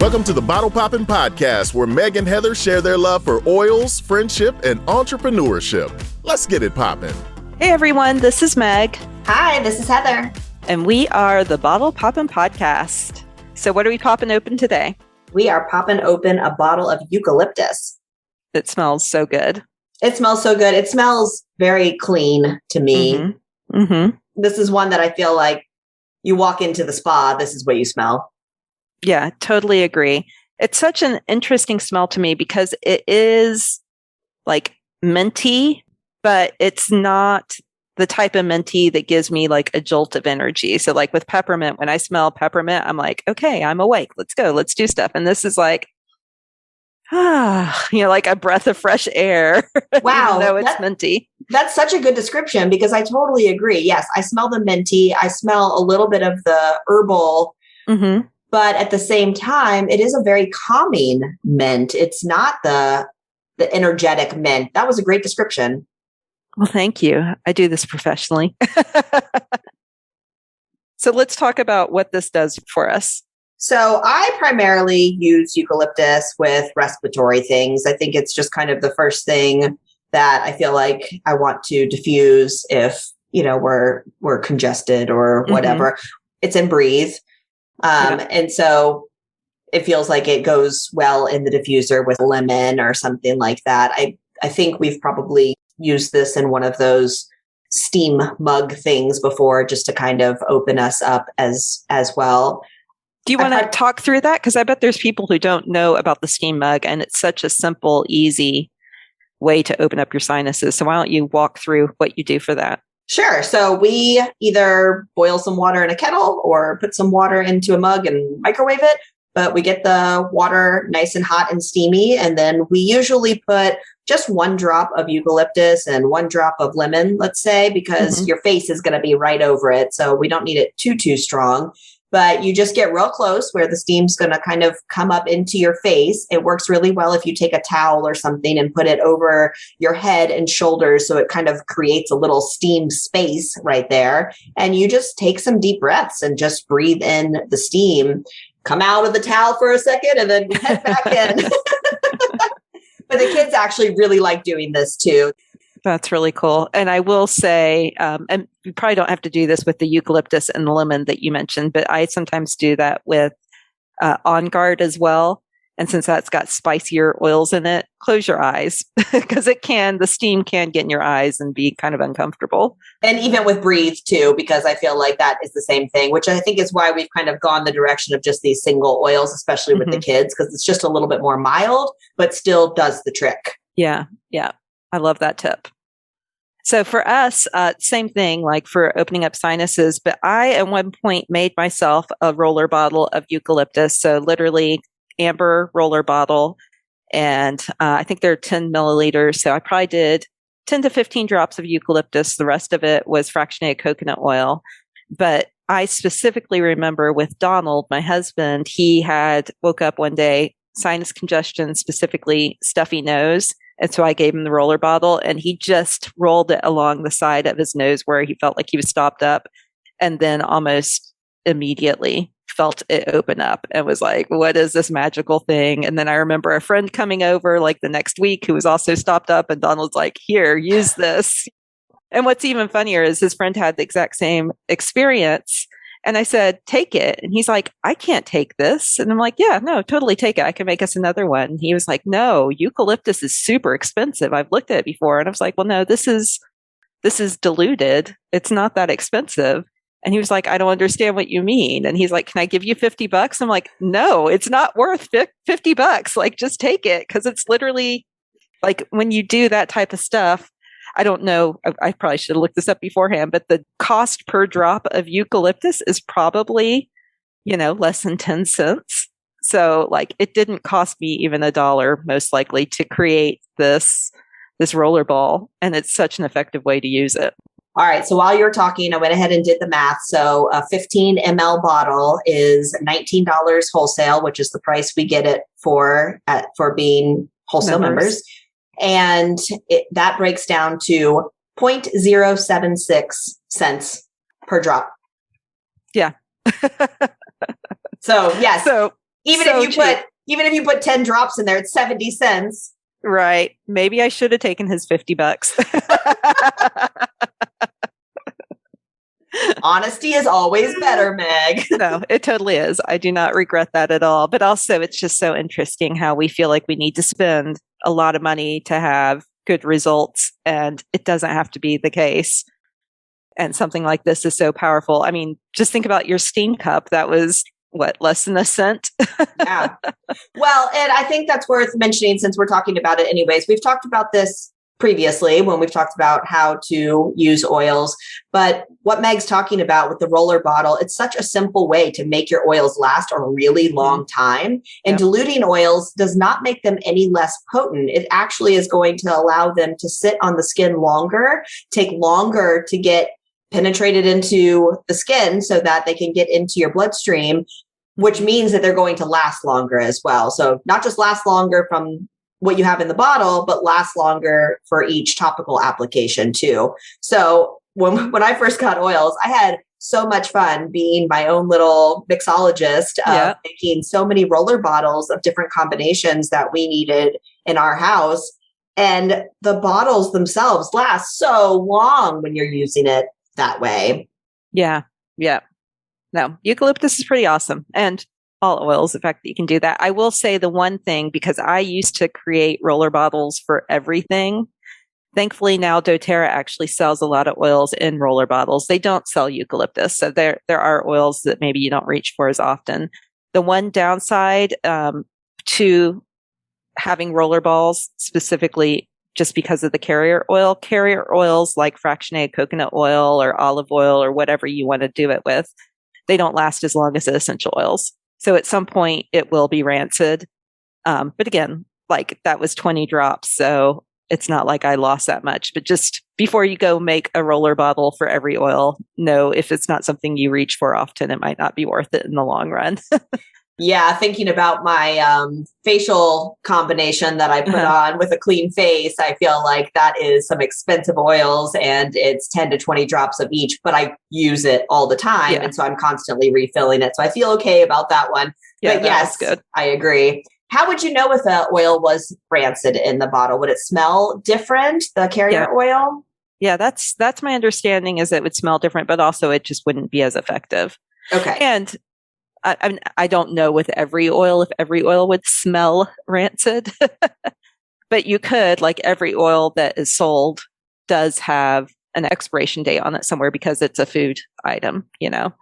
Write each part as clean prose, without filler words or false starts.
Welcome to the Bottle Poppin' Podcast, where Meg and Heather share their love for oils, friendship, and entrepreneurship. Let's get it poppin'. Hey everyone, this is Meg. Hi, this is Heather. And we are the Bottle Poppin' Podcast. So what are we popping open today? We are popping open a bottle of eucalyptus. It smells so good. It smells so good. It smells very clean to me. Mm-hmm. Mm-hmm. This is one that I feel like you walk into the spa, this is what you smell. Yeah, totally agree. It's such an interesting smell to me because it is like minty, but it's not the type of minty that gives me like a jolt of energy. So like with peppermint, when I smell peppermint, I'm like, okay, I'm awake. Let's go. Let's do stuff. And this is like, like a breath of fresh air. Wow. Even though it's minty. That's such a good description because I totally agree. Yes, I smell the minty. I smell a little bit of the herbal. Mm-hmm. But at the same time, it is a very calming mint. It's not the energetic mint. That was a great description. Well, thank you. I do this professionally. So let's talk about what this does for us. So I primarily use eucalyptus with respiratory things. I think it's just kind of the first thing that I feel like I want to diffuse if, we're congested or whatever. Mm-hmm. It's in Breathe. And so it feels like it goes well in the diffuser with lemon or something like that. I think we've probably used this in one of those steam mug things before just to kind of open us up as well. Do you want to talk through that? Because I bet there's people who don't know about the steam mug and it's such a simple, easy way to open up your sinuses. So why don't you walk through what you do for that? Sure. So we either boil some water in a kettle or put some water into a mug and microwave it, but we get the water nice and hot and steamy. And then we usually put just 1 drop of eucalyptus and 1 drop of lemon, let's say, because your face is going to be right over it. So we don't need it too strong. But you just get real close where the steam's going to kind of come up into your face. It works really well if you take a towel or something and put it over your head and shoulders. So it kind of creates a little steam space right there. And you just take some deep breaths and just breathe in the steam. Come out of the towel for a second and then head back in. But the kids actually really like doing this too. That's really cool. And I will say, and you probably don't have to do this with the eucalyptus and the lemon that you mentioned, but I sometimes do that with On Guard as well. And since that's got spicier oils in it, close your eyes because the steam can get in your eyes and be kind of uncomfortable. And even with Breathe too, because I feel like that is the same thing, which I think is why we've kind of gone the direction of just these single oils, especially with the kids, because it's just a little bit more mild, but still does the trick. Yeah. Yeah. I love that tip. So for us, same thing, like for opening up sinuses, but I at one point made myself a roller bottle of eucalyptus. So literally amber roller bottle. And I think they're 10 milliliters. So I probably did 10 to 15 drops of eucalyptus. The rest of it was fractionated coconut oil. But I specifically remember with Donald, my husband, he had woke up one day, sinus congestion, specifically stuffy nose. And so I gave him the roller bottle and he just rolled it along the side of his nose where he felt like he was stopped up. And then almost immediately felt it open up and was like, what is this magical thing? And then I remember a friend coming over like the next week who was also stopped up and Donald's like, here, use this. And what's even funnier is his friend had the exact same experience. And I said, take it. And he's like, I can't take this. And I'm like, yeah, no, totally take it. I can make us another one. And he was like, no, eucalyptus is super expensive. I've looked at it before. And I was like, well, no, this is diluted. It's not that expensive. And he was like, I don't understand what you mean. And he's like, can I give you $50? I'm like, no, it's not worth $50. Like, just take it. Cause it's literally like when you do that type of stuff, I don't know. I probably should have looked this up beforehand, but the cost per drop of eucalyptus is probably, less than 10 cents. So like it didn't cost me even $1 most likely to create this roller ball. And it's such an effective way to use it. All right. So while you were talking, I went ahead and did the math. So a 15 ml bottle is $19 wholesale, which is the price we get it for being wholesale members. And that breaks down to 0.076 cents per drop. Yeah. So yes. So Even So if you cheap. even if you put 10 drops in there, it's 70 cents. Right. Maybe I should have taken his $50. Honesty is always better, Meg. No, it totally is. I do not regret that at all. But also, it's just so interesting how we feel like we need to spend a lot of money to have good results, and it doesn't have to be the case. And something like this is so powerful. I mean, just think about your steam cup. That was what, less than a cent? Yeah. Well, and I think that's worth mentioning since we're talking about it anyways. We've talked about this previously when we've talked about how to use oils, but what Meg's talking about with the roller bottle, it's such a simple way to make your oils last a really long time. And diluting oils does not make them any less potent. It actually is going to allow them to sit on the skin longer, take longer to get penetrated into the skin so that they can get into your bloodstream, which means that they're going to last longer as well. So not just last longer from what you have in the bottle, but last longer for each topical application too. So when I first got oils, I had so much fun being my own little mixologist of making so many roller bottles of different combinations that we needed in our house. And the bottles themselves last so long when you're using it that way. Yeah. Yeah. No, eucalyptus is pretty awesome. And all oils, the fact that you can do that. I will say the one thing, because I used to create roller bottles for everything. Thankfully, now doTERRA actually sells a lot of oils in roller bottles. They don't sell eucalyptus. So there are oils that maybe you don't reach for as often. The one downside to having roller balls, specifically just because of the carrier oils like fractionated coconut oil or olive oil or whatever you want to do it with, they don't last as long as the essential oils. So at some point it will be rancid. But again, like that was 20 drops. So it's not like I lost that much, but just before you go make a roller bottle for every oil, know if it's not something you reach for often, it might not be worth it in the long run. Yeah, thinking about my facial combination that I put on with a clean face, I feel like that is some expensive oils and it's 10 to 20 drops of each, but I use it all the time. And so I'm constantly refilling it. So I feel okay about that one. Yeah, but yes, good. I agree. How would you know if the oil was rancid in the bottle? Would it smell different, the carrier oil? Yeah, that's my understanding, is it would smell different, but also it just wouldn't be as effective. Okay. And I don't know with every oil if every oil would smell rancid, but you could, like every oil that is sold does have an expiration date on it somewhere because it's a food item, you know?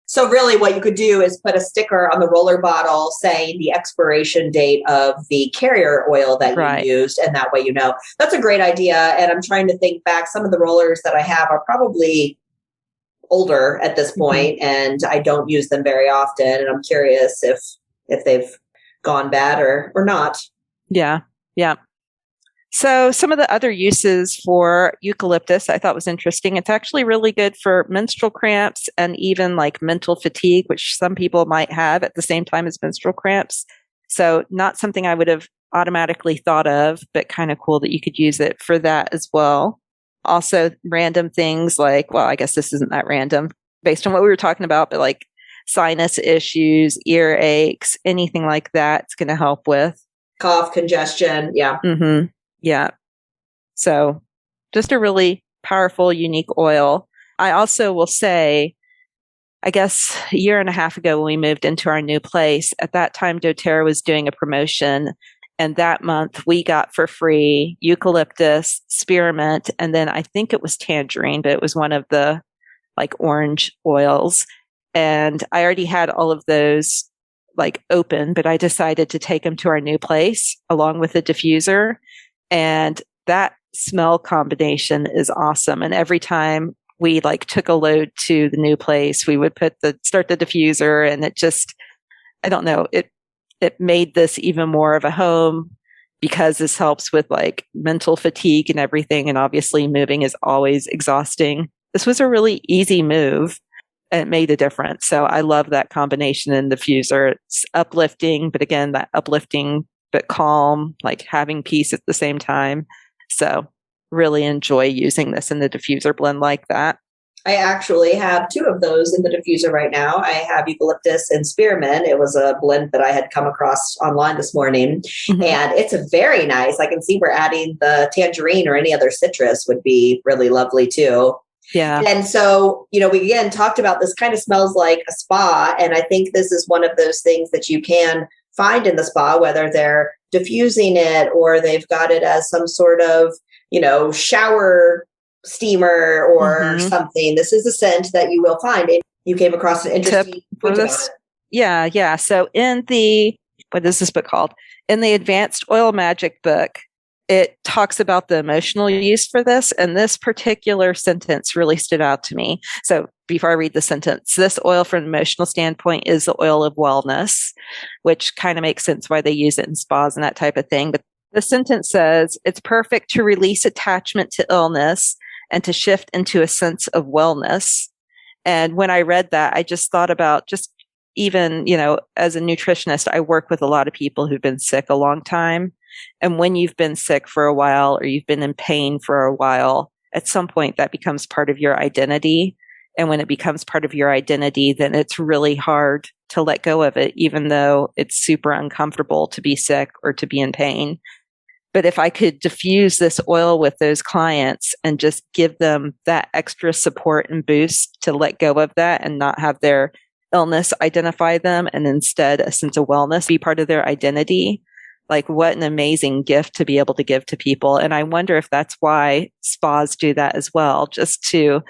So really what you could do is put a sticker on the roller bottle saying the expiration date of the carrier oil that you used. And that way, you know, that's a great idea. And I'm trying to think back. Some of the rollers that I have are probably older at this point, and I don't use them very often. And I'm curious if they've gone bad or not. Yeah. Yeah. So some of the other uses for eucalyptus I thought was interesting. It's actually really good for menstrual cramps and even like mental fatigue, which some people might have at the same time as menstrual cramps. So not something I would have automatically thought of, but kind of cool that you could use it for that as well. Also random things like, well, I guess this isn't that random based on what we were talking about, but like sinus issues, ear aches, anything like that, it's going to help with. Cough, congestion. Yeah. Mm-hmm. Yeah. So just a really powerful, unique oil. I also will say, I guess a year and a half ago when we moved into our new place, at that time doTERRA was doing a promotion. And that month we got for free eucalyptus, spearmint, and then I think it was tangerine, but it was one of the like orange oils. And I already had all of those like open, but I decided to take them to our new place along with the diffuser. And that smell combination is awesome. And every time we like took a load to the new place, we would start the diffuser, and it just, I don't know, it made this even more of a home because this helps with like mental fatigue and everything. And obviously moving is always exhausting. This was a really easy move and it made a difference. So I love that combination in the diffuser. It's uplifting, but again, that uplifting but calm, like having peace at the same time. So really enjoy using this in the diffuser blend like that. I actually have two of those in the diffuser right now. I have eucalyptus and spearmint. It was a blend that I had come across online this morning, and it's a very nice. I can see where adding the tangerine or any other citrus would be really lovely too. Yeah. And so, we again talked about this kind of smells like a spa. And I think this is one of those things that you can find in the spa, whether they're diffusing it or they've got it as some sort of, shower steamer or something. This is a scent that you will find. And you came across an interesting point about it. Yeah. So in what is this book called? In the Advanced Oil Magic book, it talks about the emotional use for this. And this particular sentence really stood out to me. So before I read the sentence, this oil from an emotional standpoint is the oil of wellness, which kind of makes sense why they use it in spas and that type of thing. But the sentence says, it's perfect to release attachment to illness and to shift into a sense of wellness. And when I read that, I just thought about just even, as a nutritionist, I work with a lot of people who've been sick a long time. And when you've been sick for a while or you've been in pain for a while, at some point that becomes part of your identity. And when it becomes part of your identity, then it's really hard to let go of it, even though it's super uncomfortable to be sick or to be in pain. But if I could diffuse this oil with those clients and just give them that extra support and boost to let go of that and not have their illness identify them, and instead a sense of wellness be part of their identity, like what an amazing gift to be able to give to people. And I wonder if that's why spas do that as well, just to,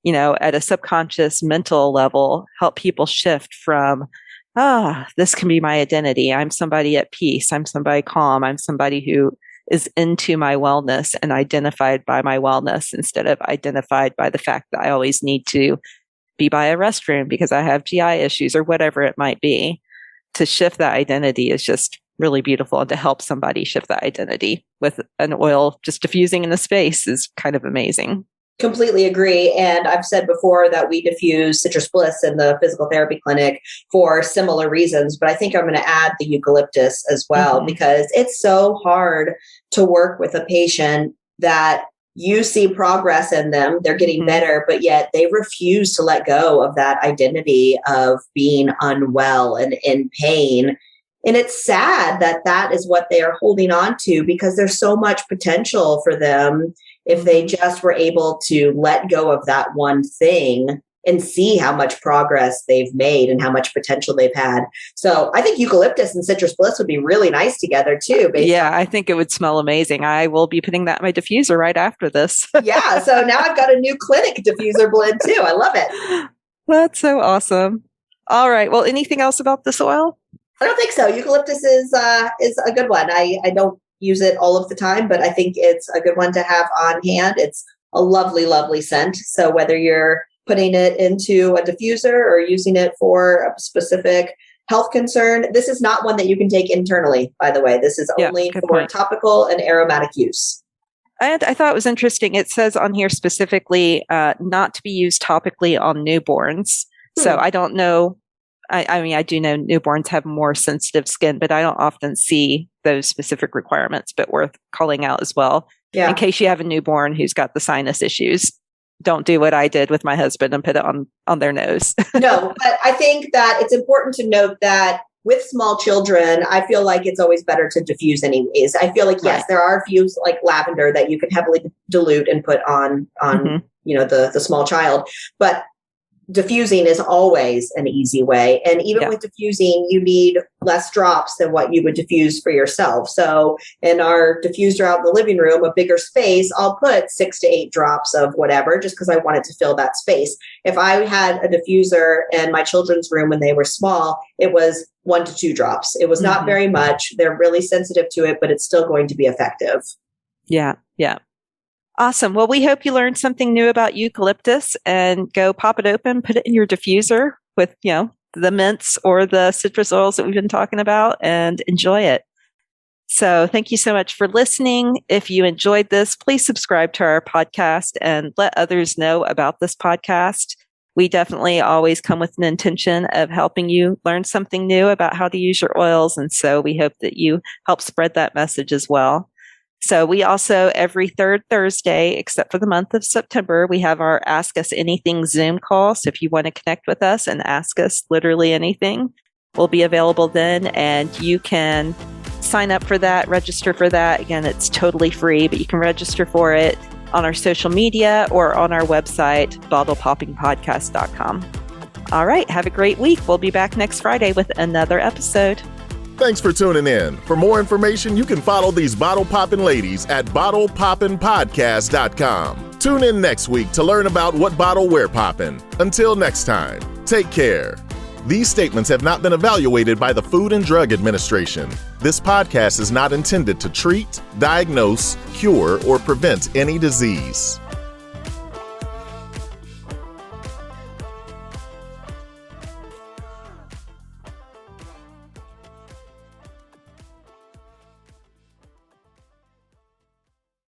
at a subconscious mental level, help people shift from, this can be my identity. I'm somebody at peace. I'm somebody calm. I'm somebody who is into my wellness and identified by my wellness instead of identified by the fact that I always need to be by a restroom because I have GI issues or whatever it might be. To shift that identity is just really beautiful, and to help somebody shift that identity with an oil just diffusing in the space is kind of amazing. Completely agree. And I've said before that we diffuse Citrus Bliss in the physical therapy clinic for similar reasons, but I think I'm going to add the eucalyptus as well, because it's so hard to work with a patient that you see progress in them, they're getting better, but yet they refuse to let go of that identity of being unwell and in pain. And it's sad that that is what they are holding on to, because there's so much potential for them if they just were able to let go of that one thing and see how much progress they've made and how much potential they've had. So I think eucalyptus and Citrus Bliss would be really nice together too. I think it would smell amazing. I will be putting that in my diffuser right after this. Yeah. So now I've got a new clinic diffuser blend too. I love it. That's so awesome. All right. Well, anything else about this oil? I don't think so. Eucalyptus is a good one. I don't use it all of the time, but I think it's a good one to have on hand. It's a lovely, lovely scent. So whether you're putting it into a diffuser or using it for a specific health concern, this is not one that you can take internally, by the way. This is only for topical and aromatic use. And I thought it was interesting. It says on here specifically not to be used topically on newborns. So I don't know. I mean, I do know newborns have more sensitive skin, but I don't often see those specific requirements, but worth calling out as well. Yeah. In case you have a newborn who's got the sinus issues, don't do what I did with my husband and put it on their nose. No, but I think that it's important to note that with small children, I feel like it's always better to diffuse anyways. I feel like, yes, there are a few like lavender that you can heavily dilute and put on the small child, but diffusing is always an easy way. And even with diffusing, you need less drops than what you would diffuse for yourself. So in our diffuser out in the living room, a bigger space, I'll put 6 to 8 drops of whatever, just because I wanted to fill that space. If I had a diffuser in my children's room when they were small, it was 1 to 2 drops. It was not very much. They're really sensitive to it, but it's still going to be effective. Yeah. Awesome. Well, we hope you learned something new about eucalyptus, and go pop it open, put it in your diffuser with, the mints or the citrus oils that we've been talking about, and enjoy it. So thank you so much for listening. If you enjoyed this, please subscribe to our podcast and let others know about this podcast. We definitely always come with an intention of helping you learn something new about how to use your oils. And so we hope that you help spread that message as well. So we also, every third Thursday, except for the month of September, we have our Ask Us Anything Zoom call. So if you want to connect with us and ask us literally anything, we'll be available then. And you can sign up for that, register for that. Again, it's totally free, but you can register for it on our social media or on our website, bottlepoppingpodcast.com. All right. Have a great week. We'll be back next Friday with another episode. Thanks for tuning in. For more information, you can follow these bottle poppin' ladies at bottlepoppinpodcast.com. Tune in next week to learn about what bottle we're poppin'. Until next time, take care. These statements have not been evaluated by the Food and Drug Administration. This podcast is not intended to treat, diagnose, cure, or prevent any disease.